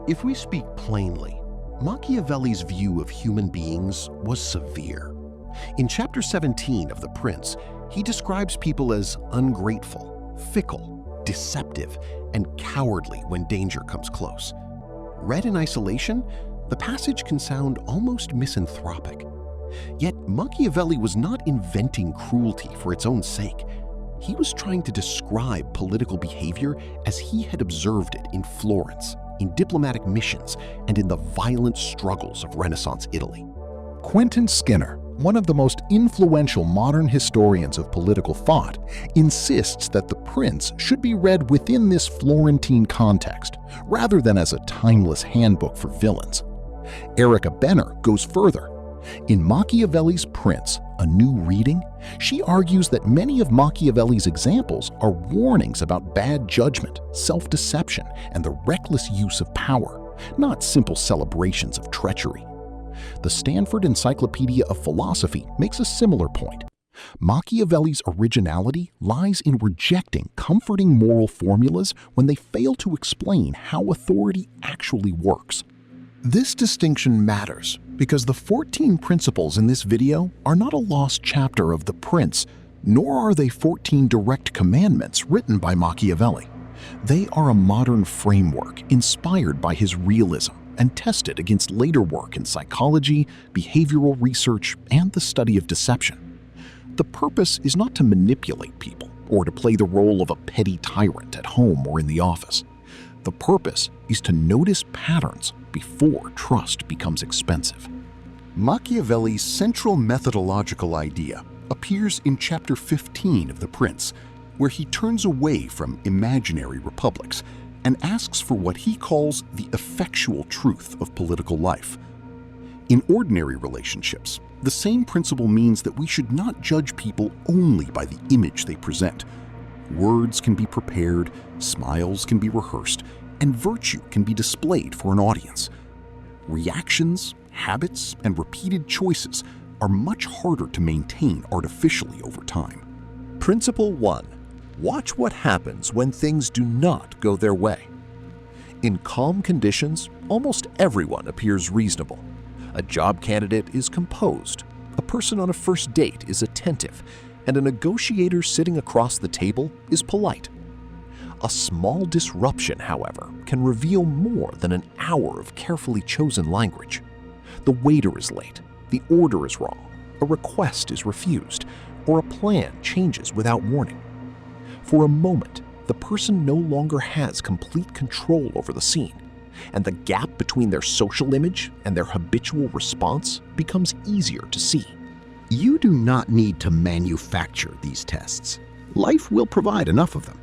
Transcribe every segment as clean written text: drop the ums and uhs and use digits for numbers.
If we speak plainly, Machiavelli's view of human beings was severe. In chapter 17 of The Prince, he describes people as ungrateful, fickle, deceptive, and cowardly when danger comes close. Read in isolation, the passage can sound almost misanthropic. Yet Machiavelli was not inventing cruelty for its own sake. He was trying to describe political behavior as he had observed it in Florence, in diplomatic missions, and in the violent struggles of Renaissance Italy. Quentin Skinner, one of the most influential modern historians of political thought, insists that The Prince should be read within this Florentine context, rather than as a timeless handbook for villains. Erica Benner goes further. In Machiavelli's Prince, A New Reading, she argues that many of Machiavelli's examples are warnings about bad judgment, self-deception, and the reckless use of power, not simple celebrations of treachery. The Stanford Encyclopedia of Philosophy makes a similar point. Machiavelli's originality lies in rejecting comforting moral formulas when they fail to explain how authority actually works. This distinction matters because the 14 principles in this video are not a lost chapter of The Prince, nor are they 14 direct commandments written by Machiavelli. They are a modern framework inspired by his realism and tested against later work in psychology, behavioral research, and the study of deception. The purpose is not to manipulate people or to play the role of a petty tyrant at home or in the office. The purpose is to notice patterns before trust becomes expensive. Machiavelli's central methodological idea appears in chapter 15 of The Prince, where he turns away from imaginary republics and asks for what he calls the effectual truth of political life. In ordinary relationships, the same principle means that we should not judge people only by the image they present. Words can be prepared, smiles can be rehearsed, and virtue can be displayed for an audience. Reactions, habits, and repeated choices are much harder to maintain artificially over time. Principle 1. Watch what happens when things do not go their way. In calm conditions, almost everyone appears reasonable. A job candidate is composed, a person on a first date is attentive, and a negotiator sitting across the table is polite. A small disruption, however, can reveal more than an hour of carefully chosen language. The waiter is late, the order is wrong, a request is refused, or a plan changes without warning. For a moment, the person no longer has complete control over the scene, and the gap between their social image and their habitual response becomes easier to see. You do not need to manufacture these tests. Life will provide enough of them.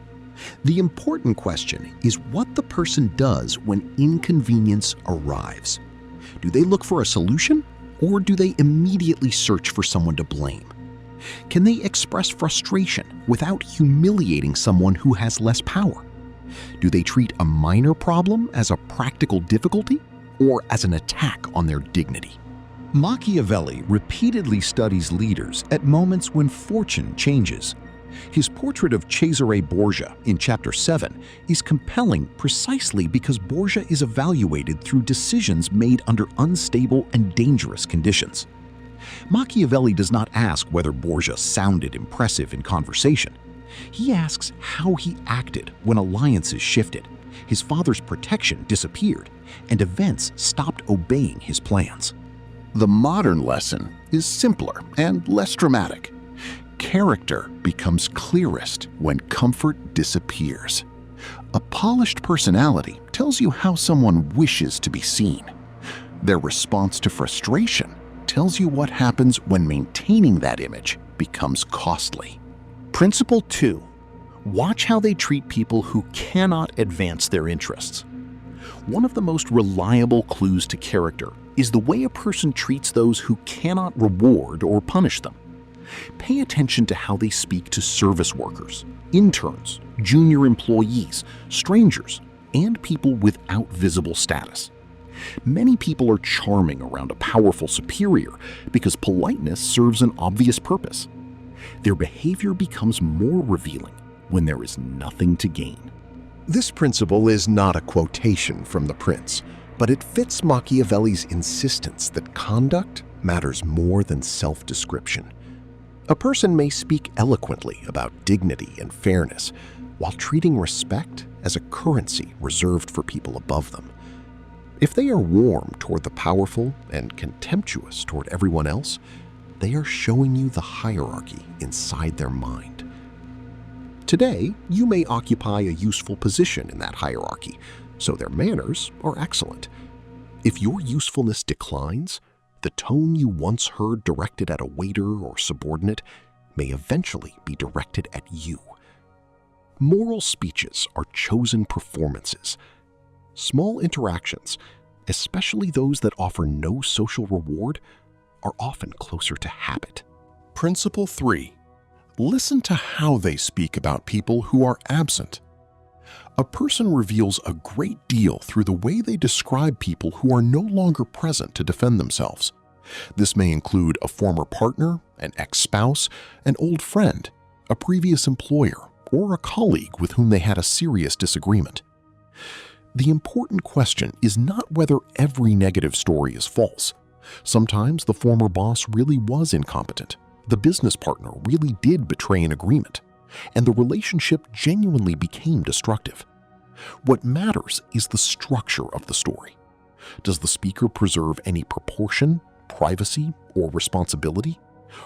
The important question is what the person does when inconvenience arrives. Do they look for a solution, or do they immediately search for someone to blame? Can they express frustration without humiliating someone who has less power? Do they treat a minor problem as a practical difficulty or as an attack on their dignity? Machiavelli repeatedly studies leaders at moments when fortune changes. His portrait of Cesare Borgia in chapter 7 is compelling precisely because Borgia is evaluated through decisions made under unstable and dangerous conditions. Machiavelli does not ask whether Borgia sounded impressive in conversation. He asks how he acted when alliances shifted, his father's protection disappeared, and events stopped obeying his plans. The modern lesson is simpler and less dramatic. Character becomes clearest when comfort disappears. A polished personality tells you how someone wishes to be seen. Their response to frustration tells you what happens when maintaining that image becomes costly. Principle 2. Watch how they treat people who cannot advance their interests. One of the most reliable clues to character is the way a person treats those who cannot reward or punish them. Pay attention to how they speak to service workers, interns, junior employees, strangers, and people without visible status. Many people are charming around a powerful superior because politeness serves an obvious purpose. Their behavior becomes more revealing when there is nothing to gain. This principle is not a quotation from The Prince, but it fits Machiavelli's insistence that conduct matters more than self-description. A person may speak eloquently about dignity and fairness while treating respect as a currency reserved for people above them. If they are warm toward the powerful and contemptuous toward everyone else, they are showing you the hierarchy inside their mind. Today, you may occupy a useful position in that hierarchy, so their manners are excellent. If your usefulness declines, the tone you once heard directed at a waiter or subordinate may eventually be directed at you. Moral speeches are chosen performances. Small interactions, especially those that offer no social reward, are often closer to habit. Principle 3. Listen to how they speak about people who are absent. A person reveals a great deal through the way they describe people who are no longer present to defend themselves. This may include a former partner, an ex-spouse, an old friend, a previous employer, or a colleague with whom they had a serious disagreement. The important question is not whether every negative story is false. Sometimes the former boss really was incompetent. The business partner really did betray an agreement, and the relationship genuinely became destructive. What matters is the structure of the story. Does the speaker preserve any proportion, privacy, or responsibility?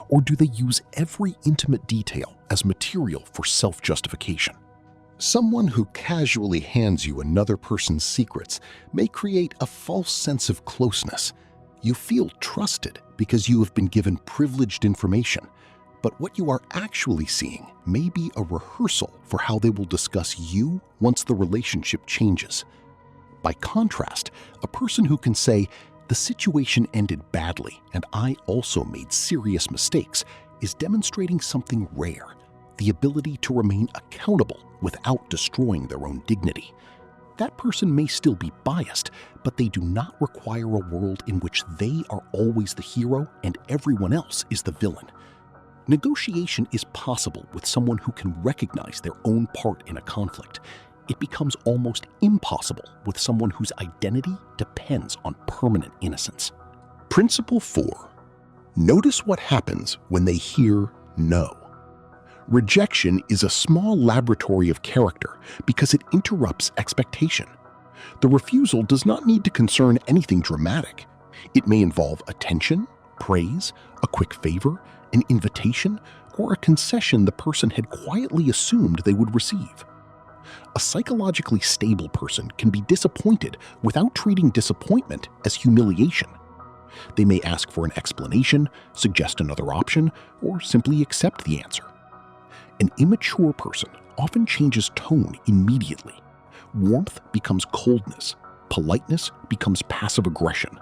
Or do they use every intimate detail as material for self-justification? Someone who casually hands you another person's secrets may create a false sense of closeness. You feel trusted because you have been given privileged information, but what you are actually seeing may be a rehearsal for how they will discuss you once the relationship changes. By contrast, a person who can say, "The situation ended badly and I also made serious mistakes," is demonstrating something rare, the ability to remain accountable without destroying their own dignity. That person may still be biased, but they do not require a world in which they are always the hero and everyone else is the villain. Negotiation is possible with someone who can recognize their own part in a conflict. It becomes almost impossible with someone whose identity depends on permanent innocence. Principle 4. Notice what happens when they hear no. Rejection is a small laboratory of character because it interrupts expectation. The refusal does not need to concern anything dramatic. It may involve attention, praise, a quick favor, an invitation, or a concession the person had quietly assumed they would receive. A psychologically stable person can be disappointed without treating disappointment as humiliation. They may ask for an explanation, suggest another option, or simply accept the answer. An immature person often changes tone immediately. Warmth becomes coldness, politeness becomes passive aggression,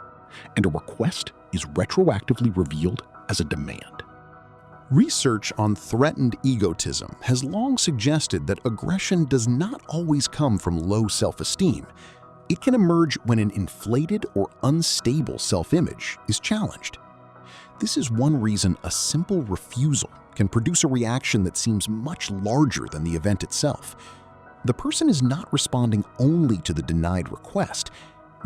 and a request is retroactively revealed as a demand. Research on threatened egotism has long suggested that aggression does not always come from low self-esteem. It can emerge when an inflated or unstable self-image is challenged. This is one reason a simple refusal can produce a reaction that seems much larger than the event itself. The person is not responding only to the denied request,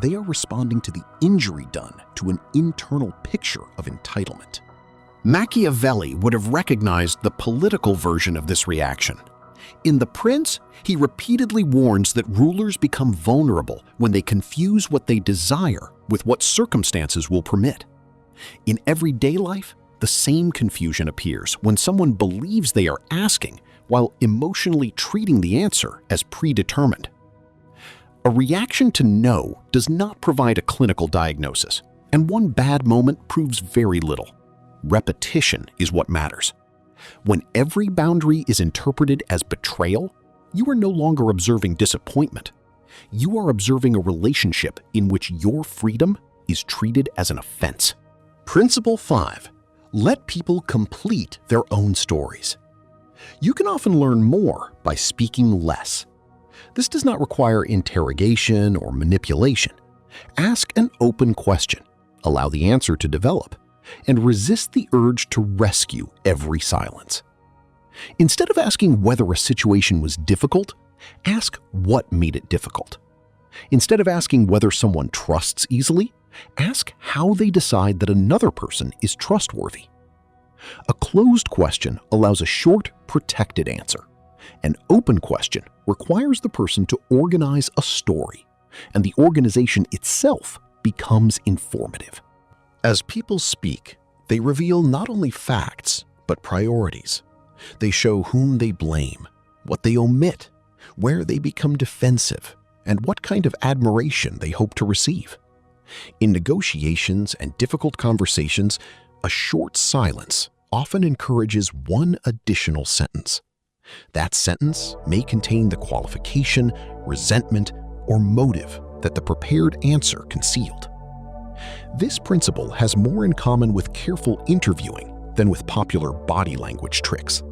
they are responding to the injury done to an internal picture of entitlement. Machiavelli would have recognized the political version of this reaction. In The Prince, he repeatedly warns that rulers become vulnerable when they confuse what they desire with what circumstances will permit. In everyday life, the same confusion appears when someone believes they are asking while emotionally treating the answer as predetermined. A reaction to no does not provide a clinical diagnosis, and one bad moment proves very little. Repetition is what matters. When every boundary is interpreted as betrayal, you are no longer observing disappointment. You are observing a relationship in which your freedom is treated as an offense. Principle 5. Let people complete their own stories. You can often learn more by speaking less. This does not require interrogation or manipulation. Ask an open question, allow the answer to develop, and resist the urge to rescue every silence. Instead of asking whether a situation was difficult, Ask what made it difficult. Instead of asking whether someone trusts easily, ask how they decide that another person is trustworthy. A closed question allows a short, protected answer. An open question requires the person to organize a story, and the organization itself becomes informative. As people speak, they reveal not only facts, but priorities. They show whom they blame, what they omit, where they become defensive, and what kind of admiration they hope to receive. In negotiations and difficult conversations, a short silence often encourages one additional sentence. That sentence may contain the qualification, resentment, or motive that the prepared answer concealed. This principle has more in common with careful interviewing than with popular body language tricks.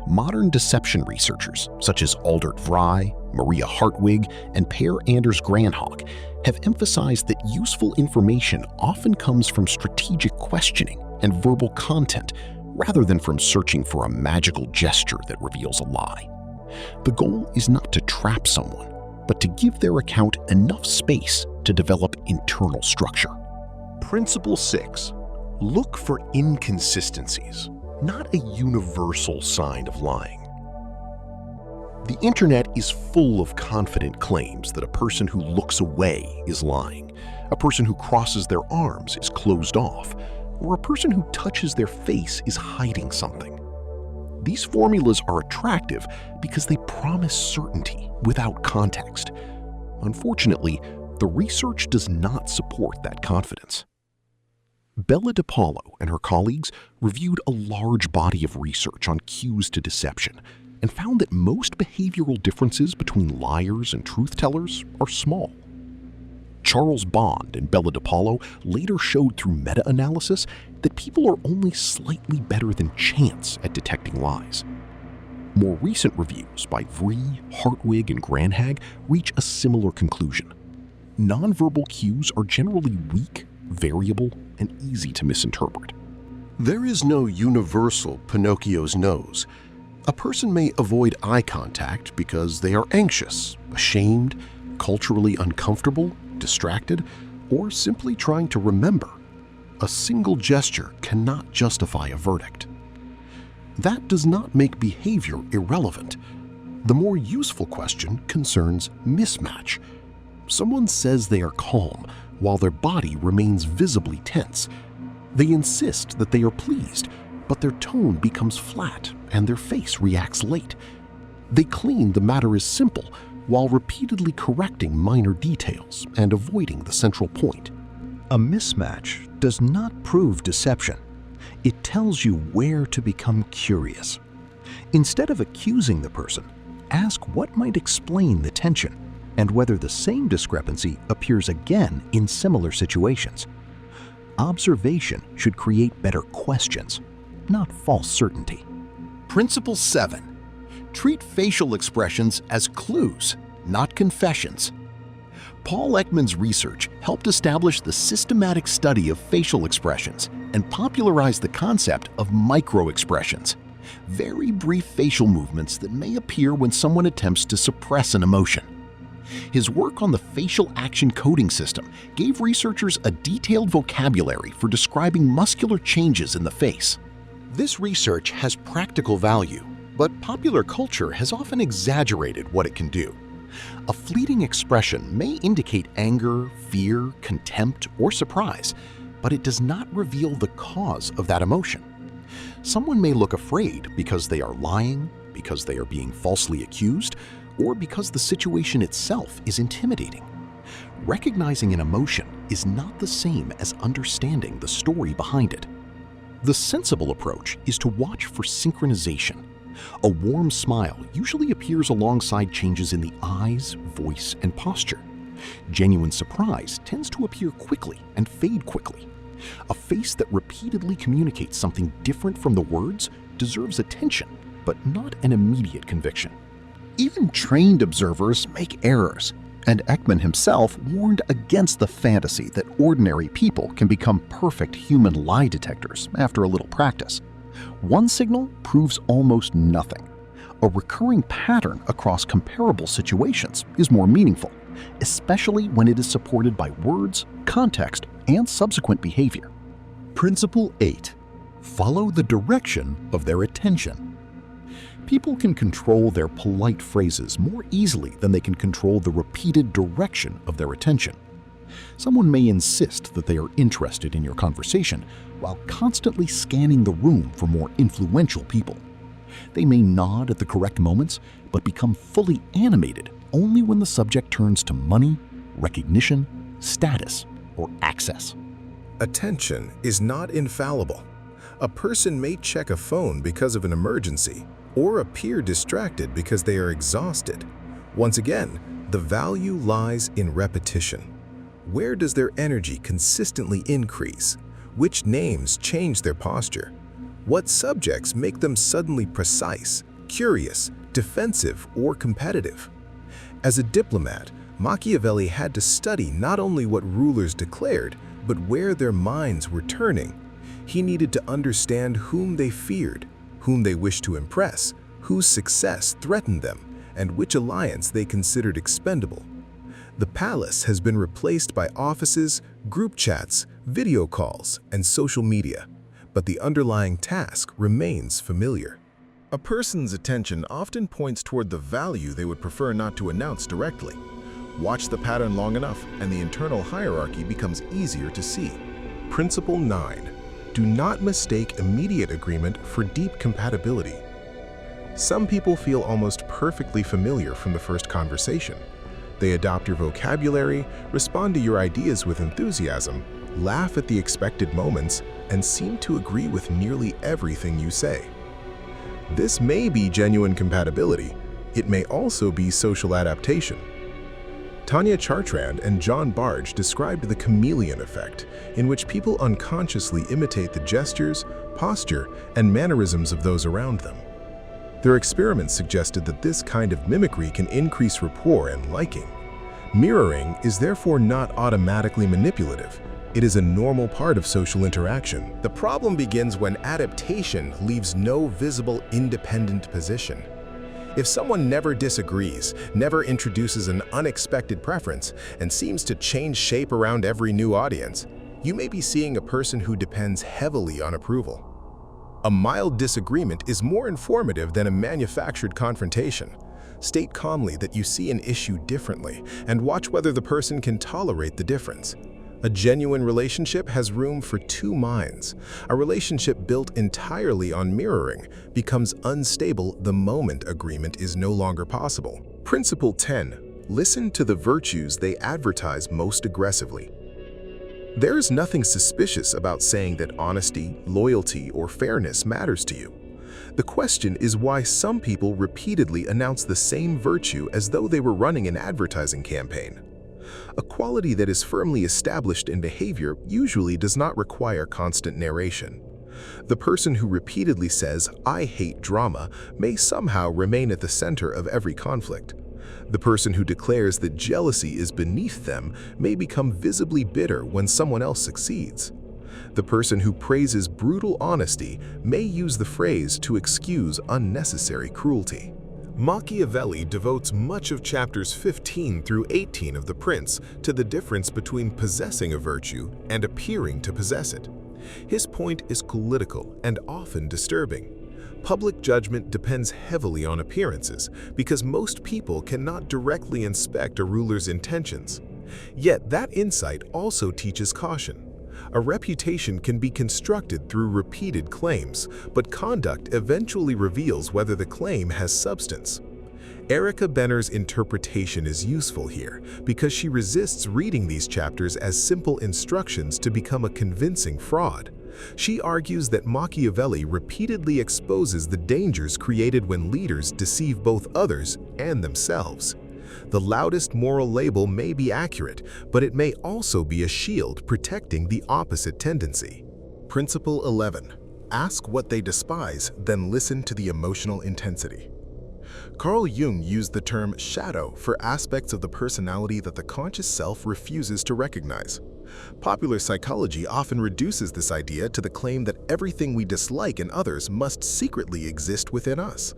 Modern deception researchers such as Aldert Vrij, Maria Hartwig, and Per Anders Granhag have emphasized that useful information often comes from strategic questioning and verbal content rather than from searching for a magical gesture that reveals a lie. The goal is not to trap someone, but to give their account enough space to develop internal structure. Principle 6. Look for inconsistencies, not a universal sign of lying. The internet is full of confident claims that a person who looks away is lying, a person who crosses their arms is closed off, or a person who touches their face is hiding something. These formulas are attractive because they promise certainty without context. Unfortunately, the research does not support that confidence. Bella DePaulo and her colleagues reviewed a large body of research on cues to deception and found that most behavioral differences between liars and truth-tellers are small. Charles Bond and Bella DePaulo later showed through meta-analysis that people are only slightly better than chance at detecting lies. More recent reviews by Vrij, Hartwig, and Granhag reach a similar conclusion. Nonverbal cues are generally weak, variable, and easy to misinterpret. There is no universal Pinocchio's nose. A person may avoid eye contact because they are anxious, ashamed, culturally uncomfortable, distracted, or simply trying to remember. A single gesture cannot justify a verdict. That does not make behavior irrelevant. The more useful question concerns mismatch. Someone says they are calm while their body remains visibly tense. They insist that they are pleased, but their tone becomes flat and their face reacts late. They claim the matter is simple while repeatedly correcting minor details and avoiding the central point. A mismatch does not prove deception. It tells you where to become curious. Instead of accusing the person, ask what might explain the tension and whether the same discrepancy appears again in similar situations. Observation should create better questions, not false certainty. Principle 7. Treat facial expressions as clues, not confessions. Paul Ekman's research helped establish the systematic study of facial expressions and popularize the concept of microexpressions, very brief facial movements that may appear when someone attempts to suppress an emotion. His work on the facial action coding system gave researchers a detailed vocabulary for describing muscular changes in the face. This research has practical value, but popular culture has often exaggerated what it can do. A fleeting expression may indicate anger, fear, contempt, or surprise, but it does not reveal the cause of that emotion. Someone may look afraid because they are lying, because they are being falsely accused, or because the situation itself is intimidating. Recognizing an emotion is not the same as understanding the story behind it. The sensible approach is to watch for synchronization. A warm smile usually appears alongside changes in the eyes, voice, and posture. Genuine surprise tends to appear quickly and fade quickly. A face that repeatedly communicates something different from the words deserves attention, but not an immediate conviction. Even trained observers make errors, and Ekman himself warned against the fantasy that ordinary people can become perfect human lie detectors after a little practice. One signal proves almost nothing. A recurring pattern across comparable situations is more meaningful, especially when it is supported by words, context, and subsequent behavior. Principle 8. Follow the direction of their attention. People can control their polite phrases more easily than they can control the repeated direction of their attention. Someone may insist that they are interested in your conversation while constantly scanning the room for more influential people. They may nod at the correct moments, but become fully animated only when the subject turns to money, recognition, status, or access. Attention is not infallible. A person may check a phone because of an emergency or appear distracted because they are exhausted. Once again, the value lies in repetition. Where does their energy consistently increase? Which names change their posture? What subjects make them suddenly precise, curious, defensive, or competitive? As a diplomat, Machiavelli had to study not only what rulers declared, but where their minds were turning. He needed to understand whom they feared, whom they wished to impress, whose success threatened them, and which alliance they considered expendable. The palace has been replaced by offices, group chats, video calls, and social media, but the underlying task remains familiar. A person's attention often points toward the value they would prefer not to announce directly. Watch the pattern long enough, and the internal hierarchy becomes easier to see. Principle 9. Do not mistake immediate agreement for deep compatibility. Some people feel almost perfectly familiar from the first conversation. They adopt your vocabulary, respond to your ideas with enthusiasm, laugh at the expected moments, and seem to agree with nearly everything you say. This may be genuine compatibility. It may also be social adaptation. Tanya Chartrand and John Barge described the chameleon effect, in which people unconsciously imitate the gestures, posture, and mannerisms of those around them. Their experiments suggested that this kind of mimicry can increase rapport and liking. Mirroring is therefore not automatically manipulative. It is a normal part of social interaction. The problem begins when adaptation leaves no visible independent position. If someone never disagrees, never introduces an unexpected preference, and seems to change shape around every new audience, you may be seeing a person who depends heavily on approval. A mild disagreement is more informative than a manufactured confrontation. State calmly that you see an issue differently, and watch whether the person can tolerate the difference. A genuine relationship has room for two minds. A relationship built entirely on mirroring becomes unstable the moment agreement is no longer possible. Principle 10. Listen to the virtues they advertise most aggressively. There is nothing suspicious about saying that honesty, loyalty, or fairness matters to you. The question is why some people repeatedly announce the same virtue as though they were running an advertising campaign. A quality that is firmly established in behavior usually does not require constant narration. The person who repeatedly says, "I hate drama," may somehow remain at the center of every conflict. The person who declares that jealousy is beneath them may become visibly bitter when someone else succeeds. The person who praises brutal honesty may use the phrase to excuse unnecessary cruelty. Machiavelli devotes much of chapters 15 through 18 of The Prince to the difference between possessing a virtue and appearing to possess it. His point is political and often disturbing. Public judgment depends heavily on appearances because most people cannot directly inspect a ruler's intentions. Yet that insight also teaches caution. A reputation can be constructed through repeated claims, but conduct eventually reveals whether the claim has substance. Erica Benner's interpretation is useful here because she resists reading these chapters as simple instructions to become a convincing fraud. She argues that Machiavelli repeatedly exposes the dangers created when leaders deceive both others and themselves. The loudest moral label may be accurate, but it may also be a shield protecting the opposite tendency. Principle 11. Ask what they despise, then listen to the emotional intensity. Carl Jung used the term shadow for aspects of the personality that the conscious self refuses to recognize. Popular psychology often reduces this idea to the claim that everything we dislike in others must secretly exist within us.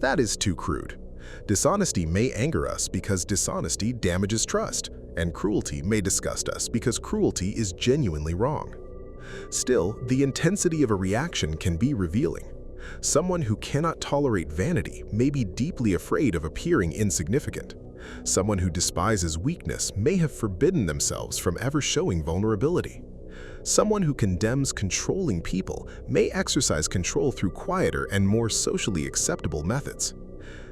That is too crude. Dishonesty may anger us because dishonesty damages trust, and cruelty may disgust us because cruelty is genuinely wrong. Still, the intensity of a reaction can be revealing. Someone who cannot tolerate vanity may be deeply afraid of appearing insignificant. Someone who despises weakness may have forbidden themselves from ever showing vulnerability. Someone who condemns controlling people may exercise control through quieter and more socially acceptable methods.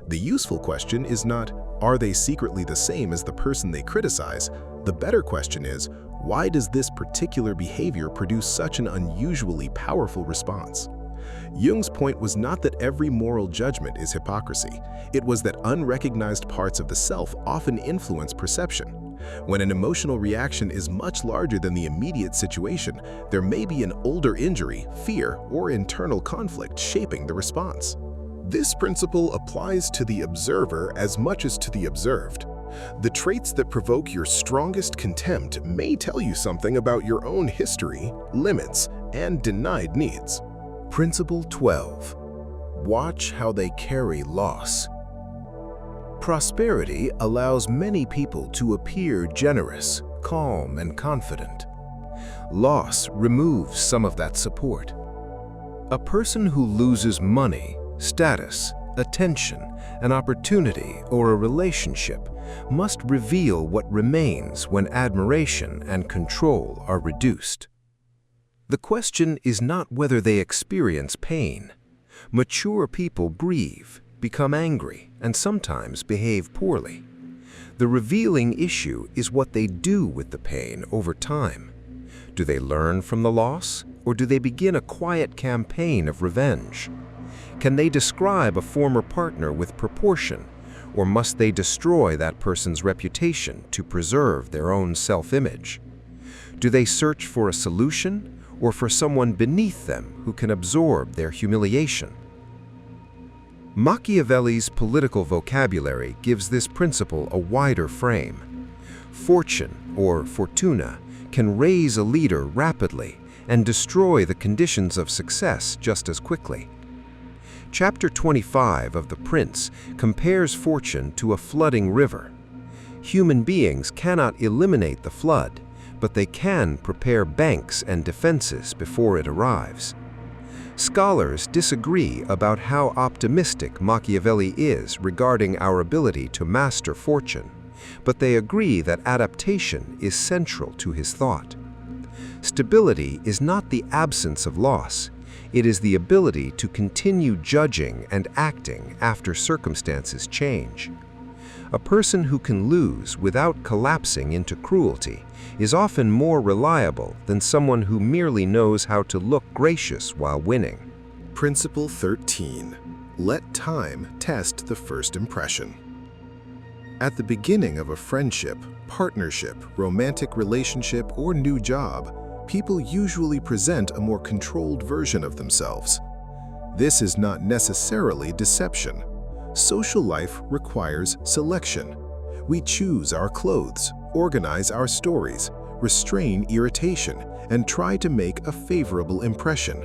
The useful question is not, are they secretly the same as the person they criticize? The better question is, why does this particular behavior produce such an unusually powerful response? Jung's point was not that every moral judgment is hypocrisy. It was that unrecognized parts of the self often influence perception. When an emotional reaction is much larger than the immediate situation, there may be an older injury, fear, or internal conflict shaping the response. This principle applies to the observer as much as to the observed. The traits that provoke your strongest contempt may tell you something about your own history, limits, and denied needs. Principle 12. Watch how they carry loss. Prosperity allows many people to appear generous, calm, and confident. Loss removes some of that support. A person who loses money, status, attention, an opportunity, or a relationship must reveal what remains when admiration and control are reduced. The question is not whether they experience pain. Mature people grieve, become angry, and sometimes behave poorly. The revealing issue is what they do with the pain over time. Do they learn from the loss, or do they begin a quiet campaign of revenge? Can they describe a former partner with proportion, or must they destroy that person's reputation to preserve their own self-image? Do they search for a solution, or for someone beneath them who can absorb their humiliation? Machiavelli's political vocabulary gives this principle a wider frame. Fortune, or fortuna, can raise a leader rapidly and destroy the conditions of success just as quickly. Chapter 25 of The Prince compares fortune to a flooding river. Human beings cannot eliminate the flood, but they can prepare banks and defenses before it arrives. Scholars disagree about how optimistic Machiavelli is regarding our ability to master fortune, but they agree that adaptation is central to his thought. Stability is not the absence of loss. It is the ability to continue judging and acting after circumstances change. A person who can lose without collapsing into cruelty is often more reliable than someone who merely knows how to look gracious while winning. Principle 13. Let time test the first impression. At the beginning of a friendship, partnership, romantic relationship, or new job, people usually present a more controlled version of themselves. This is not necessarily deception. Social life requires selection. We choose our clothes, organize our stories, restrain irritation, and try to make a favorable impression.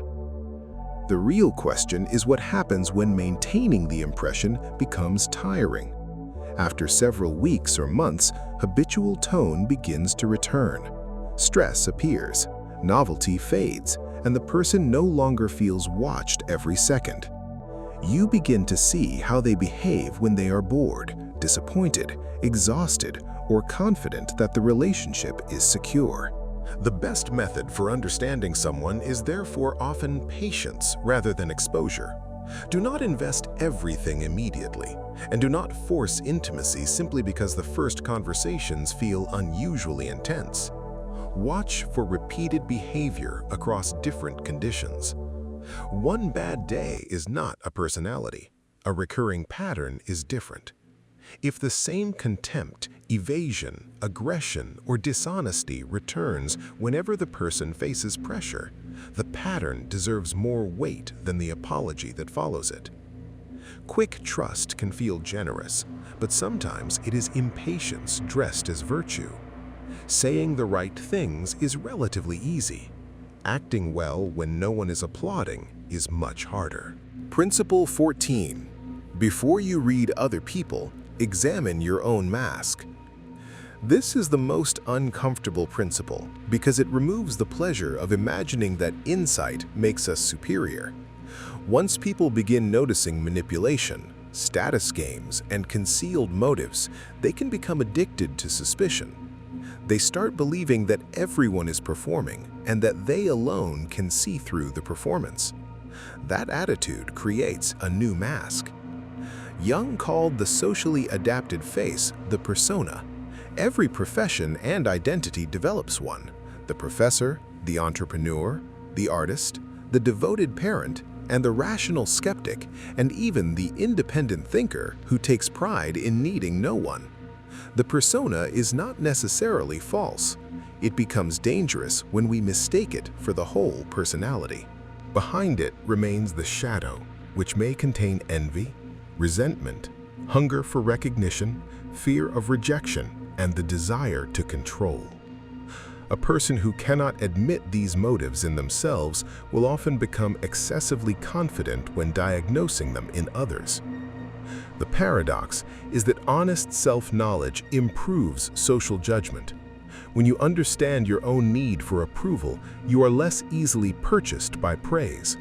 The real question is what happens when maintaining the impression becomes tiring. After several weeks or months, habitual tone begins to return. Stress appears, novelty fades, and the person no longer feels watched every second. You begin to see how they behave when they are bored, disappointed, exhausted, or confident that the relationship is secure. The best method for understanding someone is therefore often patience rather than exposure. Do not invest everything immediately, and do not force intimacy simply because the first conversations feel unusually intense. Watch for repeated behavior across different conditions. One bad day is not a personality. A recurring pattern is different. If the same contempt, evasion, aggression, or dishonesty returns whenever the person faces pressure, the pattern deserves more weight than the apology that follows it. Quick trust can feel generous, but sometimes it is impatience dressed as virtue. Saying the right things is relatively easy. Acting well when no one is applauding is much harder. Principle 14. Before you read other people, examine your own mask. This is the most uncomfortable principle because it removes the pleasure of imagining that insight makes us superior. Once people begin noticing manipulation, status games, and concealed motives, they can become addicted to suspicion. They start believing that everyone is performing and that they alone can see through the performance. That attitude creates a new mask. Jung called the socially adapted face the persona. Every profession and identity develops one: the professor, the entrepreneur, the artist, the devoted parent, and the rational skeptic, and even the independent thinker who takes pride in needing no one. The persona is not necessarily false. It becomes dangerous when we mistake it for the whole personality. Behind it remains the shadow, which may contain envy, resentment, hunger for recognition, fear of rejection, and the desire to control. A person who cannot admit these motives in themselves will often become excessively confident when diagnosing them in others. The paradox is that honest self-knowledge improves social judgment. When you understand your own need for approval, you are less easily purchased by praise.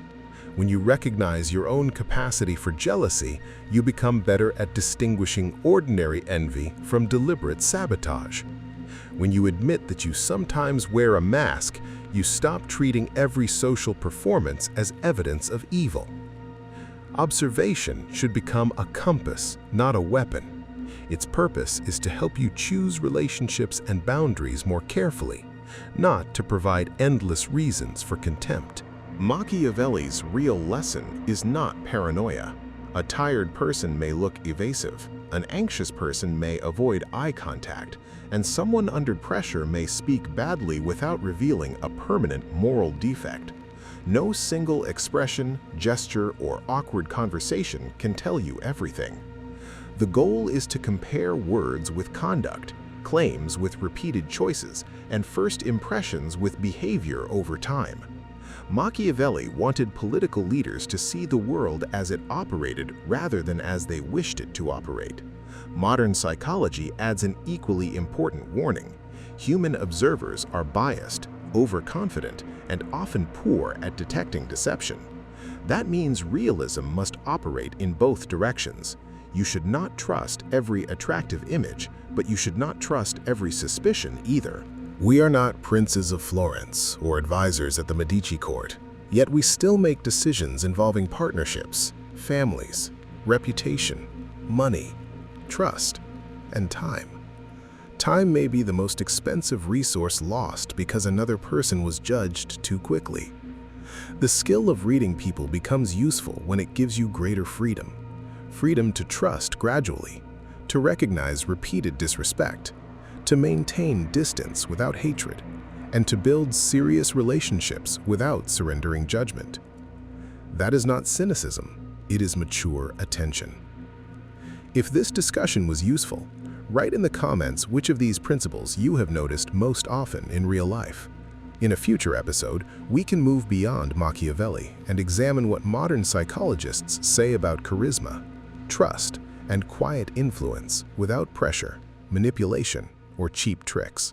When you recognize your own capacity for jealousy, you become better at distinguishing ordinary envy from deliberate sabotage. When you admit that you sometimes wear a mask, you stop treating every social performance as evidence of evil. Observation should become a compass, not a weapon. Its purpose is to help you choose relationships and boundaries more carefully, not to provide endless reasons for contempt. Machiavelli's real lesson is not paranoia. A tired person may look evasive, an anxious person may avoid eye contact, and someone under pressure may speak badly without revealing a permanent moral defect. No single expression, gesture, or awkward conversation can tell you everything. The goal is to compare words with conduct, claims with repeated choices, and first impressions with behavior over time. Machiavelli wanted political leaders to see the world as it operated rather than as they wished it to operate. Modern psychology adds an equally important warning. Human observers are biased, overconfident, and often poor at detecting deception. That means realism must operate in both directions. You should not trust every attractive image, but you should not trust every suspicion either. We are not princes of Florence or advisors at the Medici court, yet we still make decisions involving partnerships, families, reputation, money, trust, and time. Time may be the most expensive resource lost because another person was judged too quickly. The skill of reading people becomes useful when it gives you greater freedom. Freedom to trust gradually, to recognize repeated disrespect, to maintain distance without hatred, and to build serious relationships without surrendering judgment. That is not cynicism, it is mature attention. If this discussion was useful, write in the comments which of these principles you have noticed most often in real life. In a future episode, we can move beyond Machiavelli and examine what modern psychologists say about charisma, trust, and quiet influence without pressure, manipulation, or cheap tricks.